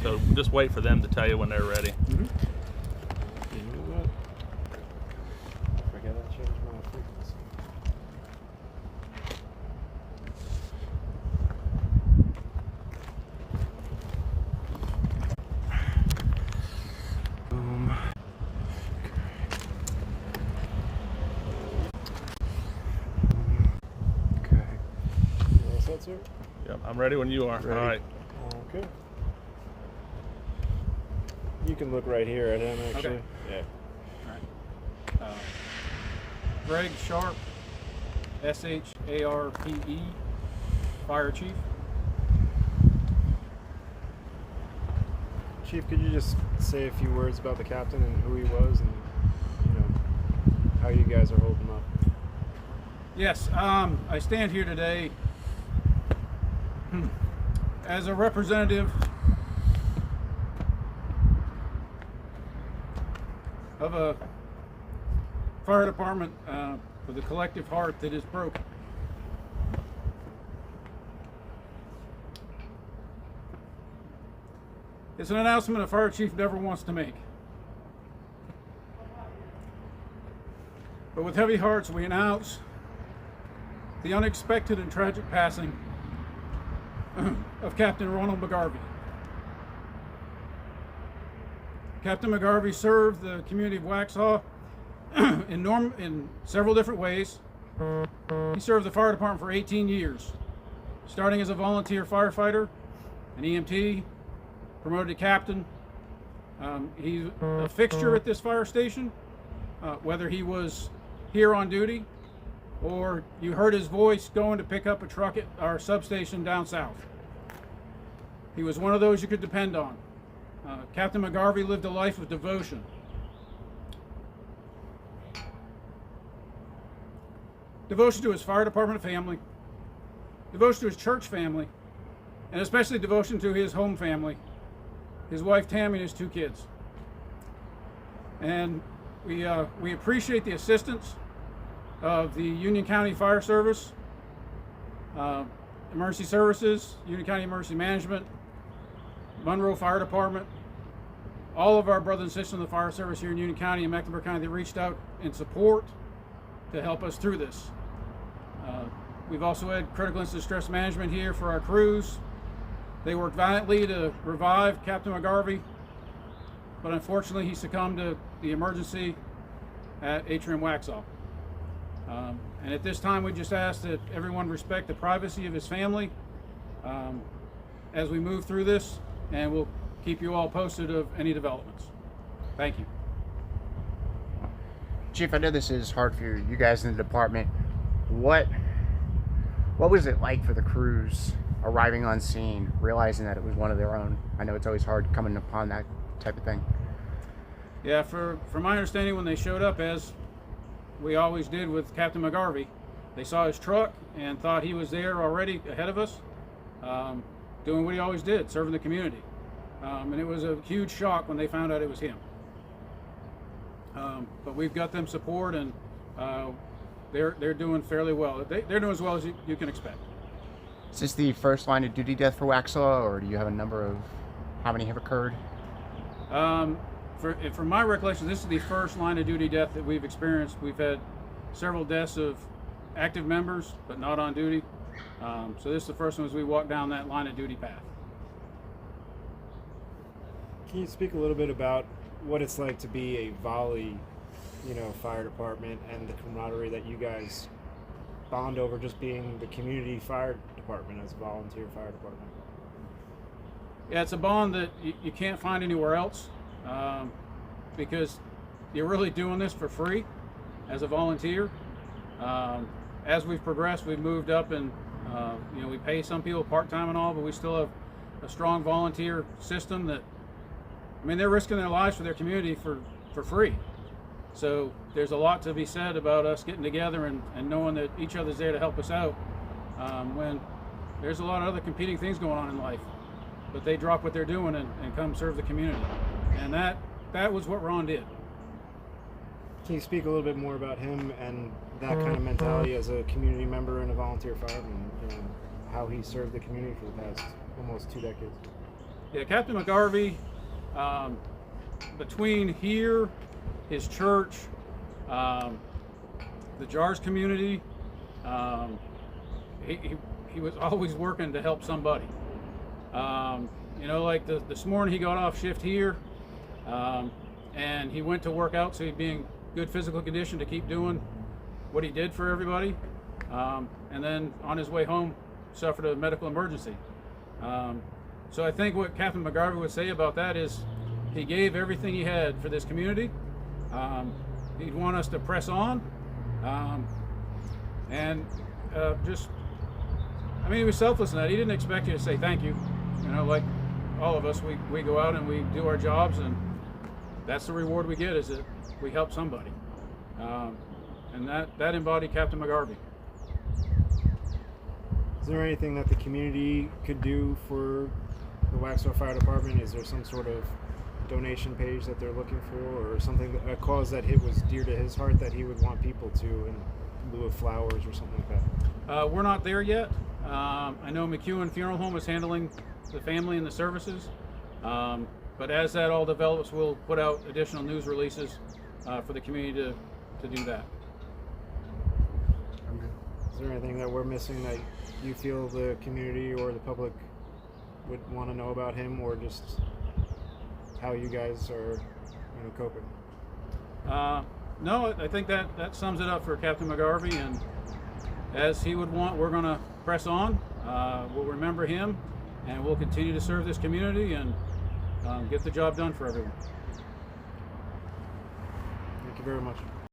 So just wait for them to tell you when they're ready. Mm-hmm. You know what? I gotta change my frequency. Boom. Okay. You all set, sir? Yep, I'm ready when you are. Ready. All right. Okay. You can look right here at him, actually. Okay. Yeah. All right. Greg Sharp, S-H-A-R-P-E, Fire Chief. Chief, could you just say a few words about the captain and who he was and, how you guys are holding him up? Yes, I stand here today as a representative of a fire department with a collective heart that is broken. It's an announcement a fire chief never wants to make. But with heavy hearts, we announce the unexpected and tragic passing of Captain Ronald McGarvey. Captain McGarvey served the community of Waxhaw in several different ways. He served the fire department for 18 years, starting as a volunteer firefighter, an EMT, promoted to captain. He's a fixture at this fire station, whether he was here on duty or you heard his voice going to pick up a truck at our substation down south. He was one of those you could depend on. Captain McGarvey lived a life of devotion. Devotion to his fire department family, devotion to his church family, and especially devotion to his home family, his wife Tammy and his 2 kids. And we appreciate the assistance of the Union County Fire Service, Emergency Services, Union County Emergency Management, Monroe Fire Department, all of our brothers and sisters in the fire service here in Union County and Mecklenburg County that reached out in support to help us through this. We've also had critical incident stress management here for our crews. They worked valiantly to revive Captain McGarvey, but unfortunately he succumbed to the emergency at Atrium Waxhaw. And at this time we just ask that everyone respect the privacy of his family as we move through this, and we'll keep you all posted of any developments. Thank you. Chief, I know this is hard for you guys in the department. What was it like for the crews arriving on scene, realizing that it was one of their own? I know it's always hard coming upon that type of thing. Yeah, from my understanding, when they showed up, as we always did with Captain McGarvey, they saw his truck and thought he was there already ahead of us, doing what he always did, serving the community. And it was a huge shock when they found out it was him. But we've got them support, and they're doing fairly well. They're doing as well as you can expect. Is this the first line of duty death for Waxhaw, or do you have a number of how many have occurred? From my recollection, this is the first line of duty death that we've experienced. We've had several deaths of active members, but not on duty. So this is the first one as we walk down that line of duty path. Can you speak a little bit about what it's like to be a volley, fire department, and the camaraderie that you guys bond over just being the community fire department as a volunteer fire department? Yeah, it's a bond that you can't find anywhere else, because you're really doing this for free as a volunteer. As we've progressed, we've moved up, and we pay some people part-time and all, but we still have a strong volunteer system that, they're risking their lives for their community for free. So there's a lot to be said about us getting together and knowing that each other's there to help us out when there's a lot of other competing things going on in life. But they drop what they're doing and come serve the community. And that was what Ron did. Can you speak a little bit more about him and that kind of mentality as a community member and a volunteer fireman, how he served the community for the past almost 2 decades? Yeah, Captain McGarvey, between here, his church, the JARS community, he was always working to help somebody. You know, like this morning he got off shift here, and he went to work out so he'd be in good physical condition to keep doing what he did for everybody. And then on his way home, suffered a medical emergency. So I think what Captain McGarvey would say about that is he gave everything he had for this community. He'd want us to press on, and just, I mean, he was selfless in that. He didn't expect you to say thank you. You know, like all of us, we go out and we do our jobs, and that's the reward we get, is that we help somebody. And that embodied Captain McGarvey. Is there anything that the community could do for the Waxhaw Fire Department? Is there some sort of donation page that they're looking for, or something, a cause that was dear to his heart that he would want people to, in lieu of flowers or something like that? We're not there yet. I know McEwen Funeral Home is handling the family and the services, but as that all develops, we'll put out additional news releases for the community to do that. Is there anything that we're missing that you feel the community or the public would want to know about him, or just how you guys are, coping? No, I think that sums it up for Captain McGarvey, and as he would want, we're going to press on. We'll remember him, and we'll continue to serve this community and get the job done for everyone. Thank you very much.